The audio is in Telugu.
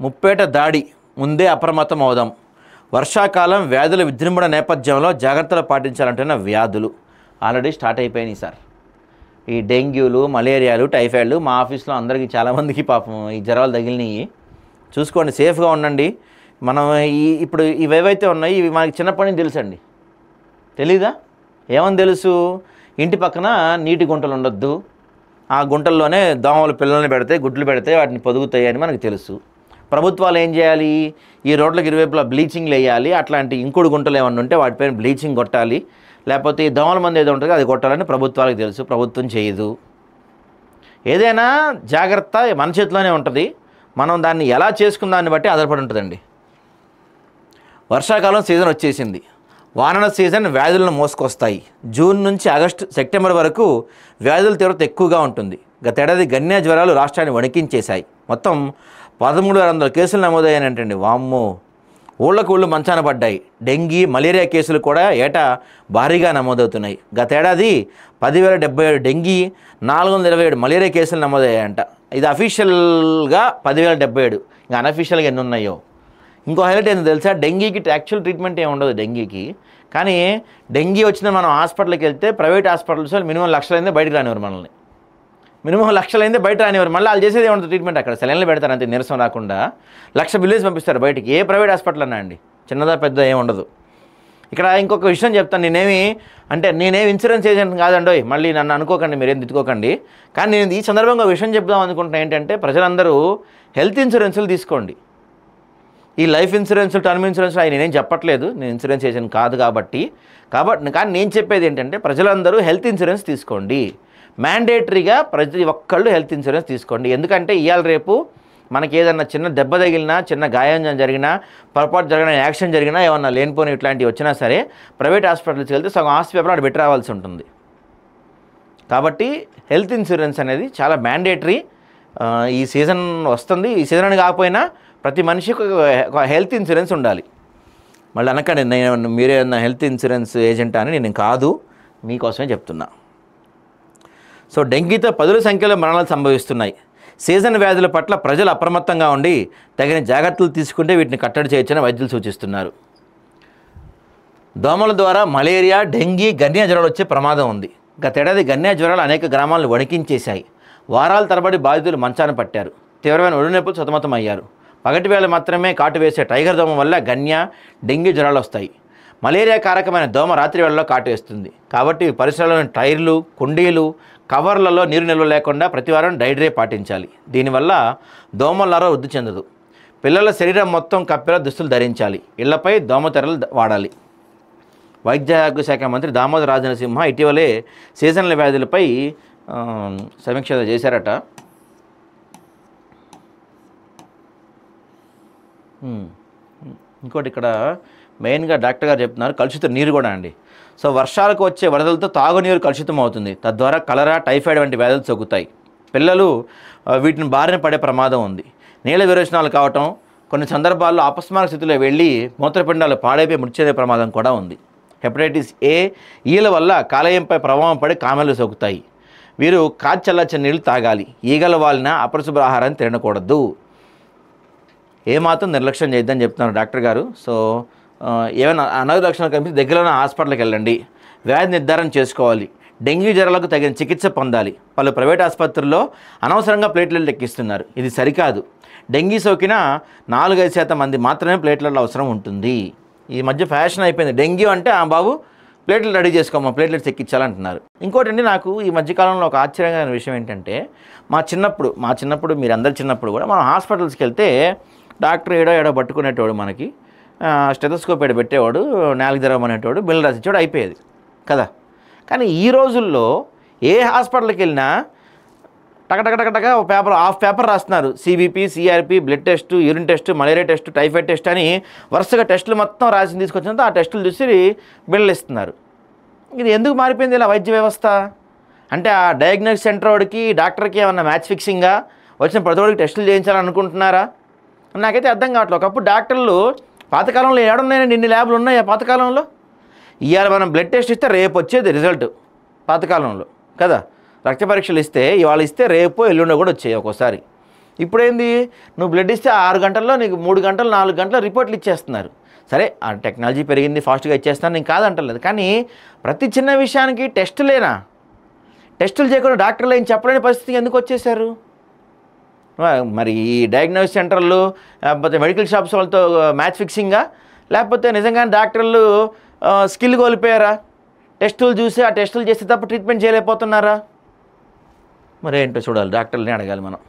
ముప్పేట దాడి ముందే అప్రమత్తం అవుదాం. వర్షాకాలం వ్యాధుల విజృంభణ నేపథ్యంలో జాగ్రత్తలు పాటించాలంటున్న వ్యాధులు ఆల్రెడీ స్టార్ట్ అయిపోయినాయి సార్. ఈ డెంగ్యూలు, మలేరియాలు, టైఫాయిడ్లు మా ఆఫీస్లో అందరికీ చాలామందికి పాపం ఈ జ్వరాలు తగిలినాయి. చూసుకోండి, సేఫ్గా ఉండండి. మనం ఇప్పుడు ఇవేవైతే ఉన్నాయో ఇవి మనకి చిన్నప్పటి నుంచి తెలుసండి. తెలీదా? ఏమని తెలుసు? ఇంటి పక్కన నీటి గుంటలు ఉండొద్దు, ఆ గుంటల్లోనే దోమలు పిల్లల్ని పెడితే గుడ్లు పెడితే వాటిని పొదుగుతాయి అని మనకు తెలుసు. ప్రభుత్వాలు ఏం చేయాలి? ఈ రోడ్లకు ఇరువైపులా బ్లీచింగ్లు వేయాలి. అట్లాంటి ఇంకుడు గుంటలు ఏమన్నా ఉంటే వాటిపైన బ్లీచింగ్ కొట్టాలి, లేకపోతే ఈ దోమల మంది ఏదో ఉంటుంది అది కొట్టాలని ప్రభుత్వాలకు తెలుసు. ప్రభుత్వం చేయదు. ఏదైనా జాగ్రత్త మన చేతిలోనే ఉంటుంది. మనం దాన్ని ఎలా చేసుకున్న దాన్ని బట్టి ఆధారపడి ఉంటుందండి. వర్షాకాలం సీజన్ వచ్చేసింది. వానల సీజన్ వ్యాధులను మోసుకొస్తాయి. జూన్ నుంచి సెప్టెంబర్ వరకు వ్యాధుల తీవ్రత ఎక్కువగా ఉంటుంది. గతేడాది గన్య జ్వరాలు రాష్ట్రాన్ని వణికించేశాయి. మొత్తం 1300 కేసులు నమోదయ్యాయంటండి. వామ్మో, ఊళ్ళకు ఊళ్ళు మంచాన పడ్డాయి. డెంగీ, మలేరియా కేసులు కూడా ఏటా భారీగా నమోదవుతున్నాయి. గతేడాది 10,077 డెంగీ, 427 మలేరియా కేసులు నమోదయ్యాయంట. ఇది అఫీషియల్గా 10,077. ఇంకా అనఫీషియల్గా ఎన్ని ఉన్నాయో. ఇంకో హైలైట్ ఏంటో తెలుసా? డెంగీకి యాక్చువల్ ట్రీట్మెంట్ ఏమి ఉండదు డెంగీకి. కానీ డెంగీ వచ్చిన మనం హాస్పిటల్కి వెళ్తే ప్రైవేట్ హాస్పిటల్స్ మినిమం లక్షలైందే బయటకు రానివారు మనల్ని. బయట రానివారు. మళ్ళీ వాళ్ళు చేసేది ఏముంటుంది ట్రీట్మెంట్? అక్కడ సెలైన్లు పెడతారు అంతే, నీరసం రాకుండా. 1,00,000 బిల్లేసి పంపిస్తారు బయటికి. ఏ ప్రైవేట్ హాస్పిటల్ అన్నా అండి, చిన్నదా పెద్ద ఏమి ఉండదు. ఇక్కడ ఇంకొక విషయం చెప్తాను. నేనేమి ఇన్సూరెన్స్ ఏజెంట్ కాదండో, మళ్ళీ నన్ను అనుకోకండి, మీరేం తిట్టుకోకండి. కానీ నేను ఈ సందర్భంగా విషయం చెప్దాం అనుకుంటున్నా ఏంటంటే, ప్రజలందరూ హెల్త్ ఇన్సూరెన్సులు తీసుకోండి. ఈ లైఫ్ ఇన్సూరెన్స్, టర్మ్ ఇన్సూరెన్స్ అవి నేనేం చెప్పట్లేదు, నేను ఇన్సూరెన్స్ ఏజెంట్ కాదు కాబట్టి. కానీ నేను చెప్పేది ఏంటంటే, ప్రజలందరూ హెల్త్ ఇన్సూరెన్స్ తీసుకోండి. మ్యాండేటరీగా ప్రతి ఒక్కళ్ళు హెల్త్ ఇన్సూరెన్స్ తీసుకోండి. ఎందుకంటే ఇవాళ రేపు మనకి ఏదన్నా చిన్న దెబ్బ తగిలినా, చిన్న గాయం జరిగినా, పొరపాటు జరిగినా, యాక్సిడెంట్ జరిగినా, ఏమన్నా లేనిపోని ఇట్లాంటివి వచ్చినా సరే ప్రైవేట్ హాస్పిటల్స్కి వెళ్తే సగం ఆస్తి పేపర్ అక్కడ పెట్టి రావాల్సి ఉంటుంది. కాబట్టి హెల్త్ ఇన్సూరెన్స్ అనేది చాలా మ్యాండేటరీ. ఈ సీజన్ వస్తుంది, ఈ సీజన్ అని కాకపోయినా ప్రతి మనిషికి ఒక హెల్త్ ఇన్సూరెన్స్ ఉండాలి. మళ్ళీ అనకండి మీరేమన్నా హెల్త్ ఇన్సూరెన్స్ ఏజెంట్ అని. నేను కాదు, మీకోసమే చెప్తున్నా. సో డెంగీతో పదుల సంఖ్యలో మరణాలు సంభవిస్తున్నాయి. సీజన్ వ్యాధుల పట్ల ప్రజలు అప్రమత్తంగా ఉండి తగిన జాగ్రత్తలు తీసుకుంటే వీటిని కట్టడి చేయొచ్చని వైద్యులు సూచిస్తున్నారు. దోమల ద్వారా మలేరియా, డెంగీ, గన్య జ్వరాలు వచ్చే ప్రమాదం ఉంది. గతేడాది గన్య జ్వరాలు అనేక గ్రామాలను వణికించేశాయి. వారాల తరబడి బాధితులు మంచాన పట్టారు. తీవ్రమైన ఒడినొప్పులు సతమతమయ్యారు. పగటి వేళ మాత్రమే కాటు వేసే టైగర్ దోమ వల్ల గన్య, డెంగీ జ్వరాలు వస్తాయి. మలేరియా కారకమైన దోమ రాత్రి వేళలో కాటు వేస్తుంది. కాబట్టి పరిసరాల్లోని టైర్లు, కుండీలు, కవర్లలో నీరు నిల్వ లేకుండా ప్రతివారం డైడ్రే పాటించాలి. దీనివల్ల దోమలార వృద్ధి చెందదు. పిల్లల శరీరం మొత్తం కప్పేలా దుస్తులు ధరించాలి. ఇళ్లపై దోమతెరలు వాడాలి. వైద్య ఆరోగ్య శాఖ మంత్రి దామోదర రాజనరసింహ ఇటీవలే సీజనల్ వ్యాధులపై సమీక్ష చేశారట. ఇంకోటి ఇక్కడ మెయిన్గా డాక్టర్ గారు చెప్తున్నారు, కలుషిత నీరు కూడా అండి. సో వర్షాలకు వచ్చే వరదలతో తాగునీరు కలుషితం అవుతుంది. తద్వారా కలరా, టైఫాయిడ్ వంటి వ్యాధులు సోకుతాయి. పిల్లలు వీటిని బారిన పడే ప్రమాదం ఉంది. నీళ్ళ విరోచనాలు కావటం, కొన్ని సందర్భాల్లో అపస్మారక స్థితిలో వెళ్ళి మూత్రపిండాలు పాడైపోయి మృతి చెందే ప్రమాదం కూడా ఉంది. హెపటైటిస్ ఏ, ఈల వల్ల కాలేయంపై ప్రభావం పడి కామెలు సోకుతాయి. వీరు కాచల్లార్చిన నీళ్లు తాగాలి. ఈగల వాలిన అపరిశుభ్ర ఆహారాన్ని తినకూడదు. ఏమాత్రం నిర్లక్ష్యం చేయొద్దని చెప్తున్నారు డాక్టర్ గారు. సో ఏమైనా అనారోగ్య లక్షణాలు కనిపిస్తే దగ్గరలోనే హాస్పిటల్కి వెళ్ళండి. వ్యాధి నిర్ధారణ చేసుకోవాలి. డెంగ్యూ జ్వరాలకు తగిన చికిత్స పొందాలి. పలు ప్రైవేట్ ఆసుపత్రుల్లో అనవసరంగా ప్లేట్లెట్లు ఎక్కిస్తున్నారు. ఇది సరికాదు. డెంగీ సోకిన 4-5% మంది మాత్రమే ప్లేట్లెట్లు అవసరం ఉంటుంది. ఈ మధ్య ఫ్యాషన్ అయిపోయింది. డెంగ్యూ అంటే బాబు ప్లేట్లు రెడీ చేసుకోమా, ప్లేట్లెట్స్ ఎక్కించాలంటున్నారు. ఇంకోటి నాకు ఈ మధ్యకాలంలో ఒక ఆశ్చర్యమైన విషయం ఏంటంటే, మా చిన్నప్పుడు మీరందరు చిన్నప్పుడు కూడా మనం హాస్పిటల్స్కి వెళ్తే డాక్టర్ ఏడో పట్టుకునేటోడు, మనకి స్టెథోస్కోప్ పెట్టేవాడు, నాలుగు తెరవమనేటోడు, బిల్లు రాసిచ్చాడు, అయిపోయేది కదా. కానీ ఈ రోజుల్లో ఏ హాస్పిటల్కి వెళ్ళినా టకటకటకటక ఒక పేపర్, హాఫ్ పేపర్ రాస్తున్నారు. CBP, CRP, blood test, urine test, malaria test, typhoid test అని వరుసగా టెస్టులు మొత్తం రాసి తీసుకొచ్చినంత ఆ టెస్టులు చూసి బిల్లు ఇస్తున్నారు. ఇది ఎందుకు మారిపోయింది ఇలా వైద్య వ్యవస్థ? అంటే ఆ డయాగ్నోస్టిక్ సెంటర్ వాడికి, డాక్టర్కి ఏమన్నా మ్యాచ్ ఫిక్సింగ్గా వచ్చిన ప్రతి వాడికి టెస్టులు చేయించాలనుకుంటున్నారా? నాకైతే అర్థం కావట్లేదు. ఒకప్పుడు డాక్టర్లు పాతకాలంలో ఏడున్నాయండి, ఇన్ని ల్యాబ్లు ఉన్నాయా పాతకాలంలో? ఇవాళ మనం బ్లడ్ టెస్ట్ ఇస్తే రేపు వచ్చేది రిజల్ట్ పాతకాలంలో కదా. రక్త పరీక్షలు ఇస్తే ఇవాళ ఇస్తే రేపు ఎల్లుండి కూడా వచ్చాయి ఒక్కోసారి. ఇప్పుడేంది, నువ్వు బ్లడ్ ఇస్తే 6 గంటల్లో నీకు 3 గంటలు 4 గంటల రిపోర్ట్లు ఇచ్చేస్తున్నారు. సరే ఆ టెక్నాలజీ పెరిగింది, ఫాస్ట్గా ఇచ్చేస్తాను, నేను కాదంటలేదు. కానీ ప్రతి చిన్న విషయానికి టెస్టులేనా? టెస్టులు చేయకుండా డాక్టర్లు ఏం చెప్పలేని పరిస్థితికి ఎందుకు వచ్చేసారు? మరి ఈ డయాగ్నోసిస్ సెంటర్లు లేకపోతే మెడికల్ షాప్స్ వాళ్ళతో మ్యాచ్ ఫిక్సింగా, లేకపోతే నిజంగానే డాక్టర్లు స్కిల్ కోల్పోయారా? టెస్టులు చూసి ఆ టెస్టులు చేస్తే తప్ప ట్రీట్మెంట్ చేయలేకపోతున్నారా? మరి ఏంటో చూడాలి, డాక్టర్లని అడగాలి మనం.